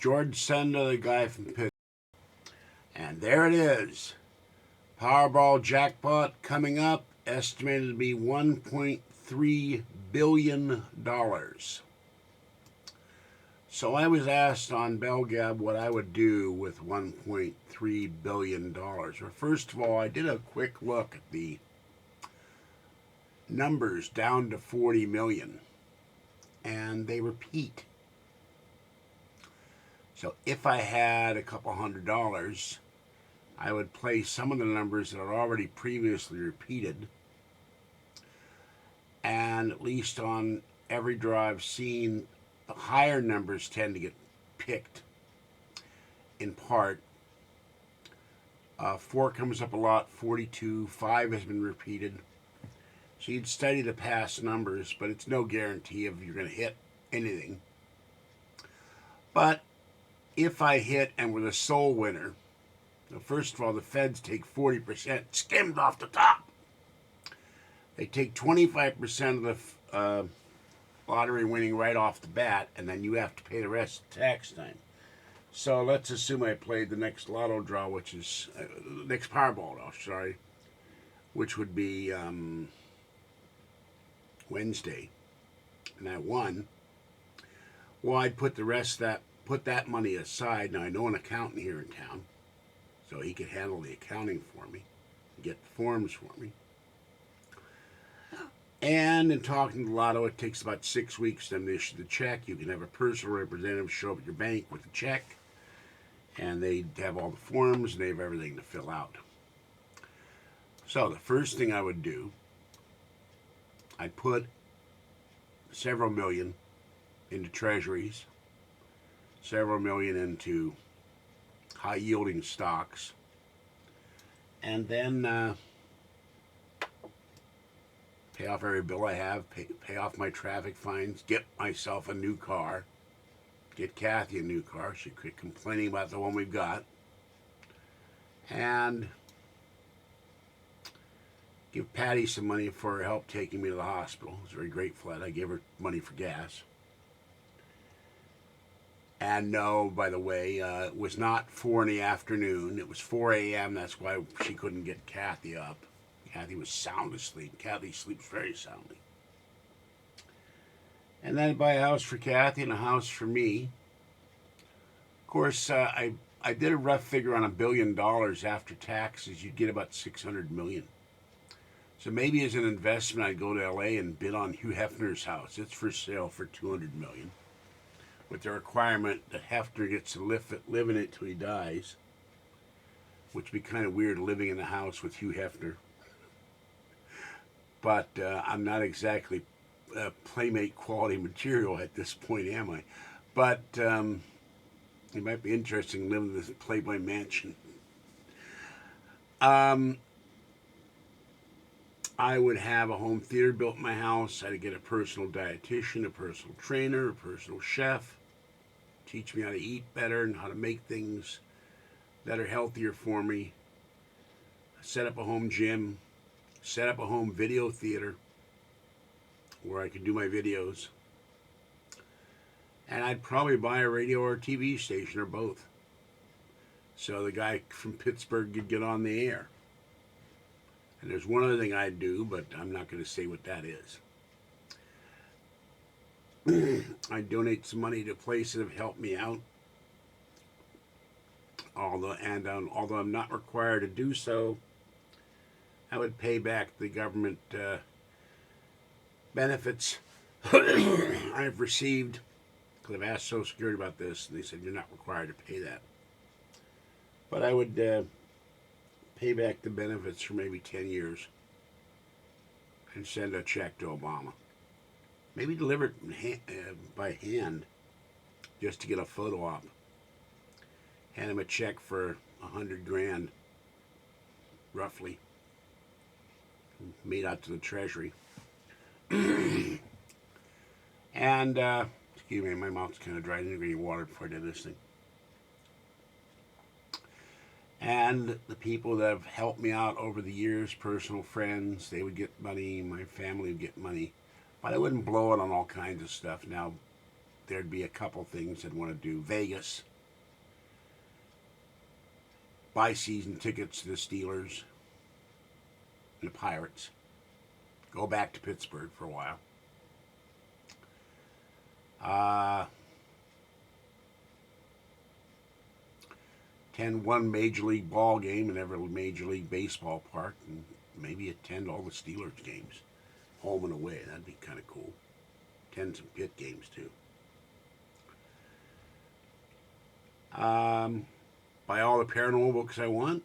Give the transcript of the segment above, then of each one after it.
George Senda, the guy from Pittsburgh. And there it is. Powerball jackpot coming up, estimated to be $1.3 billion. So I was asked on Bellgab what I would do with $1.3 billion. Well, first of all, I did a quick look at the numbers down to 40 million, and they repeat. So if I had a couple $100, I would play some of the numbers that are already previously repeated, and at least on every draw I've seen, the higher numbers tend to get picked in part. 4 comes up a lot, 42, 5 has been repeated. So you'd study the past numbers, but it's no guarantee if you're going to hit anything. But if I hit and were the sole winner, first of all, the feds take 40% skimmed off the top. They take 25% of the lottery winning right off the bat, and then you have to pay the rest at tax time. So let's assume I played the next lotto draw, which is next Powerball draw, sorry, which would be Wednesday, and I won. Well, I'd put that money aside. Now I know an accountant here in town, so he could handle the accounting for me, get the forms for me. And in talking to Lotto, it takes about 6 weeks to issue the check. You can have a personal representative show up at your bank with a check, and they have all the forms, and they have everything to fill out. So the first thing I would do, I'd put several million into treasuries, several million into high-yielding stocks, and then pay off every bill I have, pay off my traffic fines, get myself a new car, get Kathy a new car. She quit complaining about the one we've got, and give Patty some money for her help taking me to the hospital. I was very grateful that I gave her money for gas. And no, by the way, it was not 4 in the afternoon. It was 4 a.m. That's why she couldn't get Kathy up. Kathy was sound asleep. Kathy sleeps very soundly. And then buy a house for Kathy and a house for me. Of course, I did a rough figure on $1 billion after taxes. You'd get about 600 million. So maybe as an investment, I'd go to LA and bid on Hugh Hefner's house. It's for sale for 200 million, with the requirement that Hefner gets to live in it till he dies, which would be kind of weird living in a house with Hugh Hefner. But I'm not exactly Playmate quality material at this point, am I? But it might be interesting living in this Playboy mansion. I would have a home theater built in my house. I'd get a personal dietitian, a personal trainer, a personal chef, teach me how to eat better and how to make things that are healthier for me. Set up a home gym, set up a home video theater where I could do my videos. And I'd probably buy a radio or a TV station or both, so the guy from Pittsburgh could get on the air. And there's one other thing I'd do, but I'm not going to say what that is. I'd donate some money to places that have helped me out. Although I'm not required to do so, I would pay back the government benefits I've received, because I've asked Social Security about this, and they said you're not required to pay that. But I would pay back the benefits for maybe 10 years and send a check to Obama. Maybe deliver it by hand just to get a photo op. Hand him a check for $100,000, roughly, made out to the Treasury. And, excuse me, my mouth's kind of dry. I didn't get any water before I did this thing. And the people that have helped me out over the years, personal friends, they would get money, my family would get money. But I wouldn't blow it on all kinds of stuff. Now, there'd be a couple things I'd want to do. Vegas. buy season tickets to the Steelers and the Pirates. Go back to Pittsburgh for a while. Attend one Major League ball game in every Major League baseball park, and maybe attend all the Steelers games, home and away. That'd be kind of cool. Attend some Pitt games too. Buy all the paranormal books I want.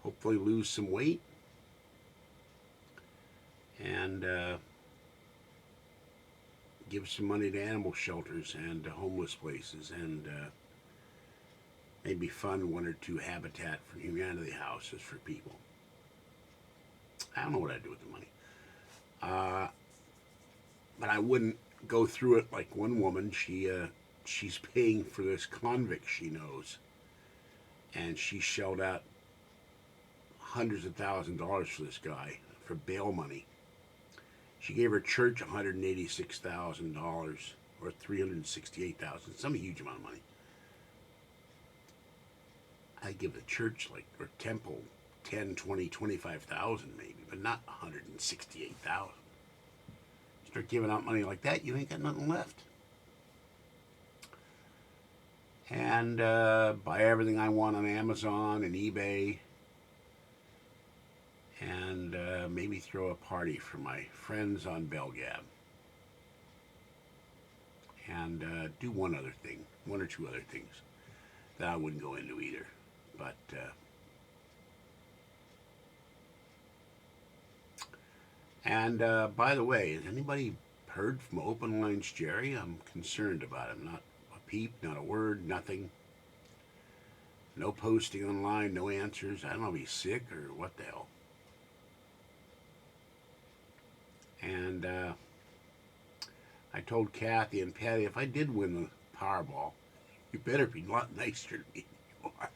Hopefully lose some weight. And give some money to animal shelters and to homeless places, and maybe fund 1 or 2 Habitat for Humanity houses for people. I don't know what I'd do with the money. But I wouldn't go through it like one woman. She's paying for this convict she knows, and she shelled out hundreds of thousands of dollars for this guy for bail money. She gave her church $186,000 or $368,000, some huge amount of money. I'd give the church or temple 10, 20, 25,000 maybe, but not 168,000. Start giving out money like that, you ain't got nothing left. And buy everything I want on Amazon and eBay. And maybe throw a party for my friends on Bellgab. And do one other thing, 1 or 2 other things that I wouldn't go into either. But by the way, has anybody heard from Open Lines Jerry? I'm concerned about him. Not a peep, not a word, nothing. No posting online, no answers. I don't know if he's sick or what the hell. And I told Kathy and Patty, if I did win the Powerball, you better be a lot nicer to me than you are.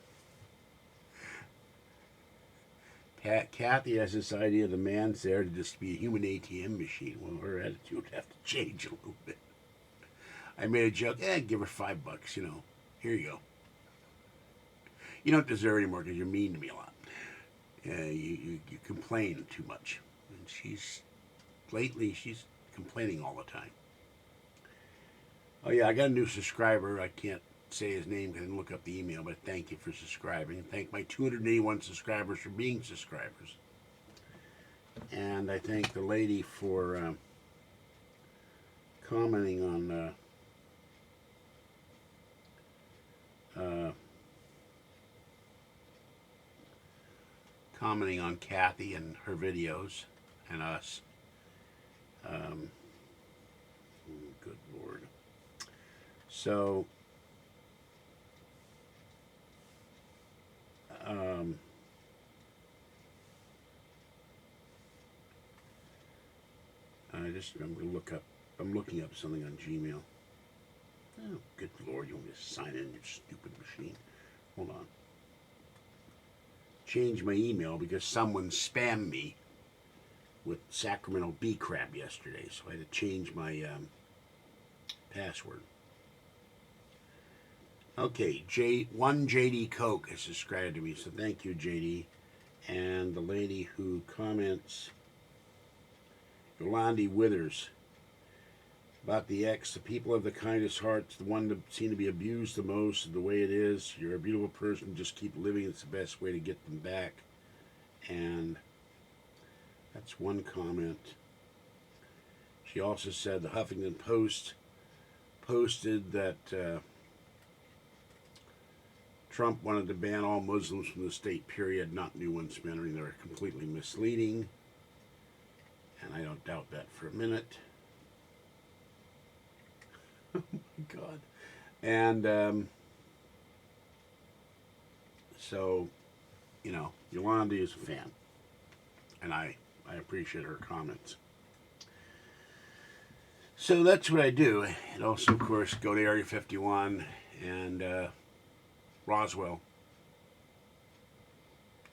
Kathy has this idea the man's there to just be a human ATM machine. Well, her attitude would have to change a little bit. I made a joke, give her $5, here you go. You don't deserve it anymore because you're mean to me a lot. You complain too much. And lately she's complaining all the time. Oh yeah, I got a new subscriber. I can't say his name because I didn't look up the email, but thank you for subscribing. Thank my 281 subscribers for being subscribers. And I thank the lady for commenting on Kathy and her videos and us. Good Lord. So I'm looking up something on Gmail. Oh, good Lord, you want me to sign in your stupid machine? Hold on. Change my email because someone spammed me with Sacramento bee crab yesterday, so I had to change my password. Okay, JD Coke has subscribed to me, so thank you, JD. And the lady who comments, Yolandi Withers, about the ex, the people have the kindest hearts, the one that seem to be abused the most, the way it is. You're a beautiful person, just keep living, it's the best way to get them back. And that's one comment. She also said the Huffington Post posted that Trump wanted to ban all Muslims from the state, period, not new ones mentoring. They're completely misleading. And I don't doubt that for a minute. Oh my God. And so, Yolandi is a fan. And I appreciate her comments. So that's what I do. And also, of course, go to Area 51 and Roswell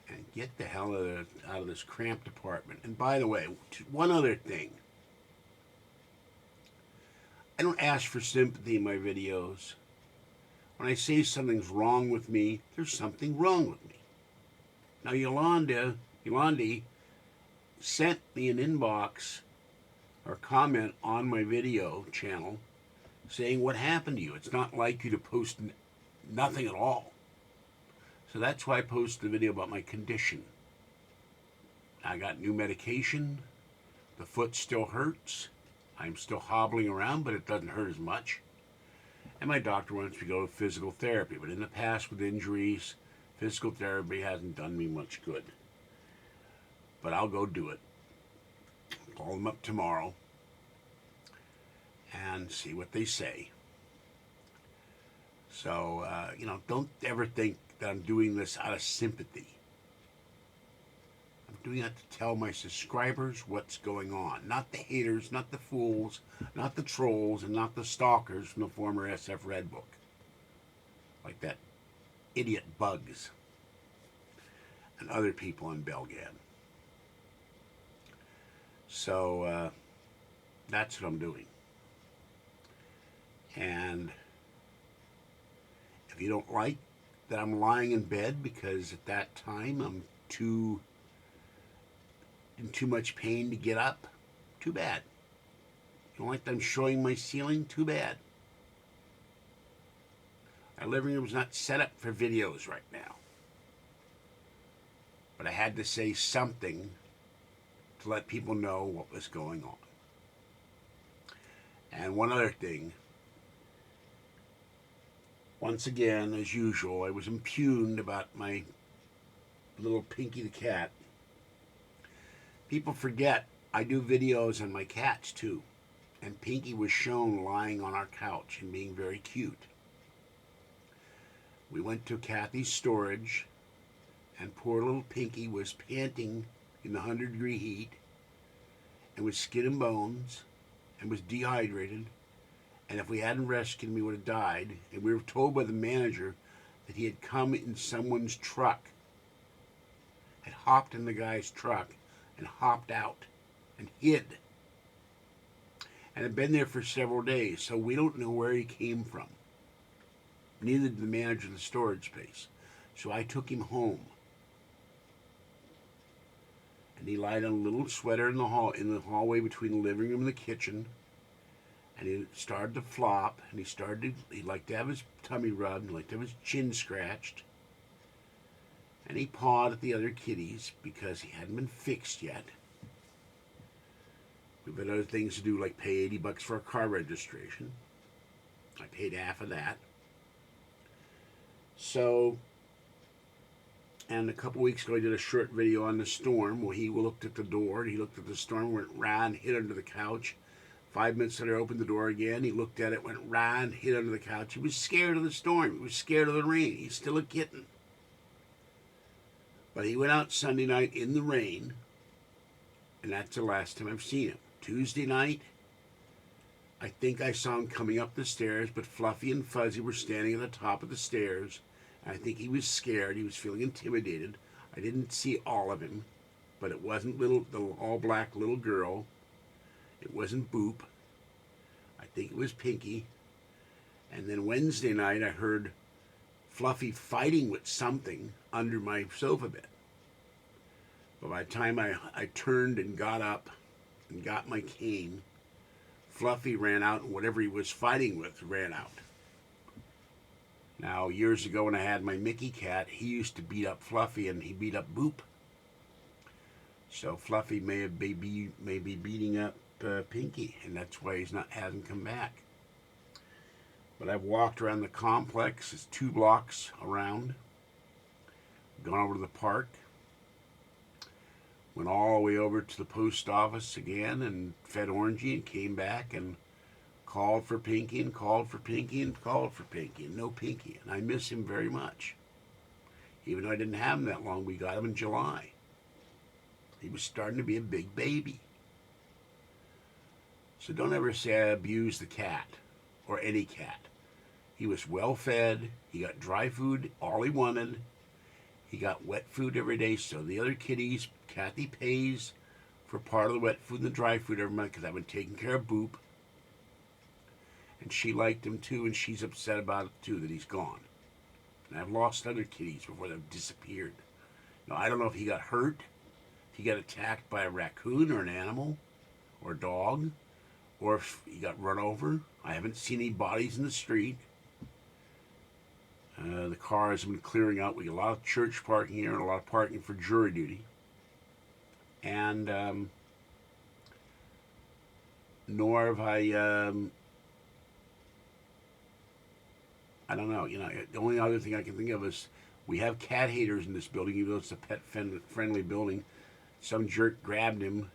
and get the hell out of this cramped apartment. And by the way, one other thing. I don't ask for sympathy in my videos. When I say something's wrong with me, there's something wrong with me. Now, Yolandi sent me an inbox or comment on my video channel saying, what happened to you? It's not like you to post nothing at all. So that's why I posted the video about my condition. I got new medication. The foot still hurts. I'm still hobbling around, but it doesn't hurt as much. And my doctor wants me to go to physical therapy. But in the past, with injuries, physical therapy hasn't done me much good. But I'll go do it. Call them up tomorrow and see what they say. So, don't ever think that I'm doing this out of sympathy. I'm doing that to tell my subscribers what's going on. Not the haters, not the fools, not the trolls, and not the stalkers from the former SF Redbook. Like that idiot Bugs and other people in Bellgab. So, that's what I'm doing. And if you don't like that I'm lying in bed because at that time I'm in too much pain to get up, too bad. You don't like that I'm showing my ceiling? Too bad. Our living room's not set up for videos right now. But I had to say something to let people know what was going on. And one other thing. Once again, as usual, I was impugned about my little Pinky the cat. People forget I do videos on my cats too. And Pinky was shown lying on our couch and being very cute. We went to Kathy's storage, and poor little Pinky was panting in the 100-degree heat and with skin and bones and was dehydrated. And if we hadn't rescued him, he would have died. And we were told by the manager that he had come in someone's truck, had hopped in the guy's truck and hopped out and hid. And had been there for several days, so we don't know where he came from. Neither did the manager of the storage space. So I took him home. And he lied on a little sweater in the hallway between the living room and the kitchen. And he started to flop, and he liked to have his tummy rubbed, he liked to have his chin scratched. And he pawed at the other kitties because he hadn't been fixed yet. We've got other things to do, like pay $80 for a car registration. I paid half of that. So, and a couple weeks ago I did a short video on the storm where he looked at the door, and he looked at the storm, went round, hid under the couch. 5 minutes later, I opened the door again. He looked at it, went round, hid under the couch. He was scared of the storm. He was scared of the rain. He's still a kitten. But he went out Sunday night in the rain, and that's the last time I've seen him. Tuesday night, I think I saw him coming up the stairs, but Fluffy and Fuzzy were standing at the top of the stairs. And I think he was scared. He was feeling intimidated. I didn't see all of him, but it wasn't the all-black little girl. It wasn't Boop. I think it was Pinky. And then Wednesday night I heard Fluffy fighting with something under my sofa bed. But by the time I turned and got up and got my cane, Fluffy ran out, and whatever he was fighting with ran out. Now, years ago when I had my Mickey cat, he used to beat up Fluffy, and he beat up Boop. So Fluffy may be beating up Pinky, and that's why hasn't come back. But I've walked around the complex. It's 2 blocks around. Gone over to the park. Went all the way over to the post office again and fed Orangey and came back and called for Pinky and called for Pinky and called for Pinky and no Pinky. And I miss him very much. Even though I didn't have him that long, we got him in July. He was starting to be a big baby. So don't ever say I abuse the cat or any cat. He was well fed. He got dry food, all he wanted. He got wet food every day. So the other kitties, Kathy pays for part of the wet food and the dry food every month because I've been taking care of Boop. And she liked him too, and she's upset about it too, that he's gone. And I've lost other kitties before they've disappeared. Now, I don't know if he got hurt, if he got attacked by a raccoon or an animal or a dog, or if he got run over. I haven't seen any bodies in the street. The cars have been clearing out. We get a lot of church parking here and a lot of parking for jury duty. And nor have I don't know. The only other thing I can think of is we have cat haters in this building, even though it's a pet-friendly building. Some jerk grabbed him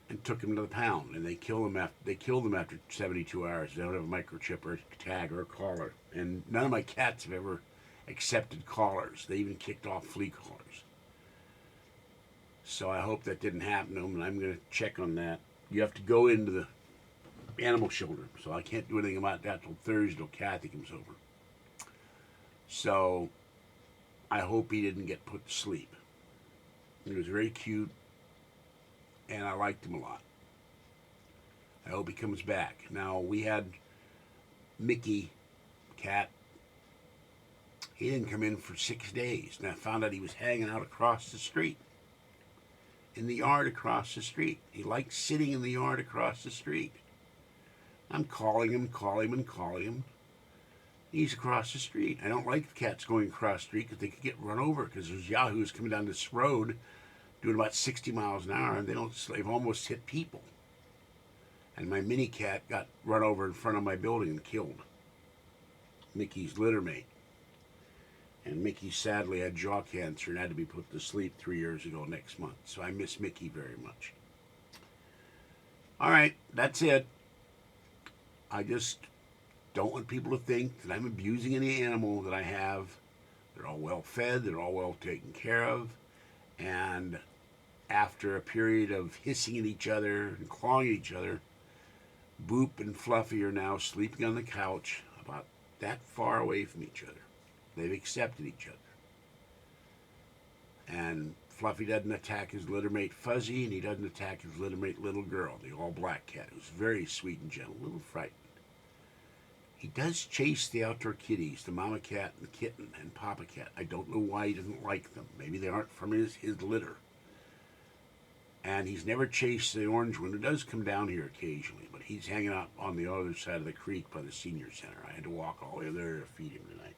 and took him to the pound, and they killed him after 72 hours. They don't have a microchip or a tag or a collar, and none of my cats have ever accepted collars. They even kicked off flea collars. So I hope that didn't happen to them, and I'm going to check on that. You have to go into the animal shelter, so I can't do anything about that till Thursday, till Kathy comes over. So I hope he didn't get put to sleep. He was very cute, and I liked him a lot. I hope he comes back. Now, we had Mickey, cat. He didn't come in for 6 days, and I found out he was hanging out across the street, in the yard across the street. He liked sitting in the yard across the street. I'm calling him. He's across the street. I don't like the cats going across the street because they could get run over, because there's yahoos coming down this road doing about 60 miles an hour, and they've almost hit people. And my mini cat got run over in front of my building and killed. Mickey's litter mate. And Mickey sadly had jaw cancer and had to be put to sleep 3 years ago next month. So I miss Mickey very much. All right, that's it. I just don't want people to think that I'm abusing any animal that I have. They're all well fed, they're all well taken care of. And after a period of hissing at each other and clawing at each other, Boop and Fluffy are now sleeping on the couch about that far away from each other. They've accepted each other. And Fluffy doesn't attack his littermate Fuzzy, and he doesn't attack his littermate Little Girl, the all-black cat, who's very sweet and gentle, a little frightened. He does chase the outdoor kitties, the mama cat and the kitten and papa cat. I don't know why he doesn't like them. Maybe they aren't from his litter. And he's never chased the orange one, who does come down here occasionally, but he's hanging out on the other side of the creek by the senior center. I had to walk all the way there to feed him tonight.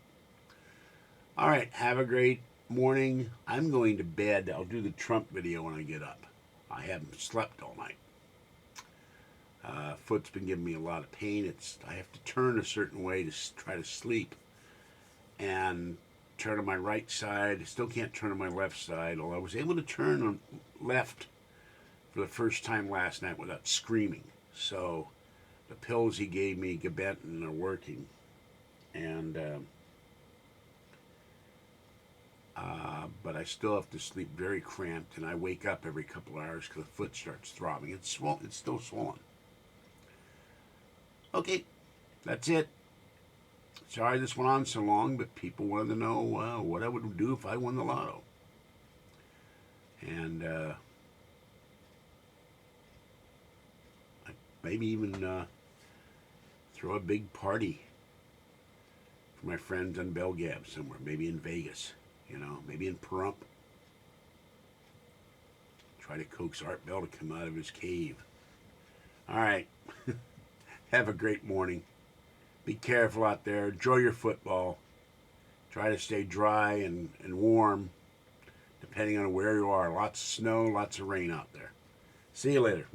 All right, have a great morning. I'm going to bed. I'll do the Trump video when I get up. I haven't slept all night. Foot's been giving me a lot of pain. I have to turn a certain way to try to sleep, and turn on my right side. I still can't turn on my left side, although I was able to turn on left for the first time last night without screaming. So the pills he gave me, gabapentin, are working, and but I still have to sleep very cramped, and I wake up every couple hours because the foot starts throbbing. It's still swollen. Okay, that's it. Sorry this went on so long, but people wanted to know what I would do if I won the lotto. And maybe even throw a big party for my friends on Bellgab somewhere, maybe in Vegas, maybe in Pahrump. Try to coax Art Bell to come out of his cave. All right. Have a great morning. Be careful out there. Enjoy your football. Try to stay dry and warm, depending on where you are. Lots of snow, lots of rain out there. See you later.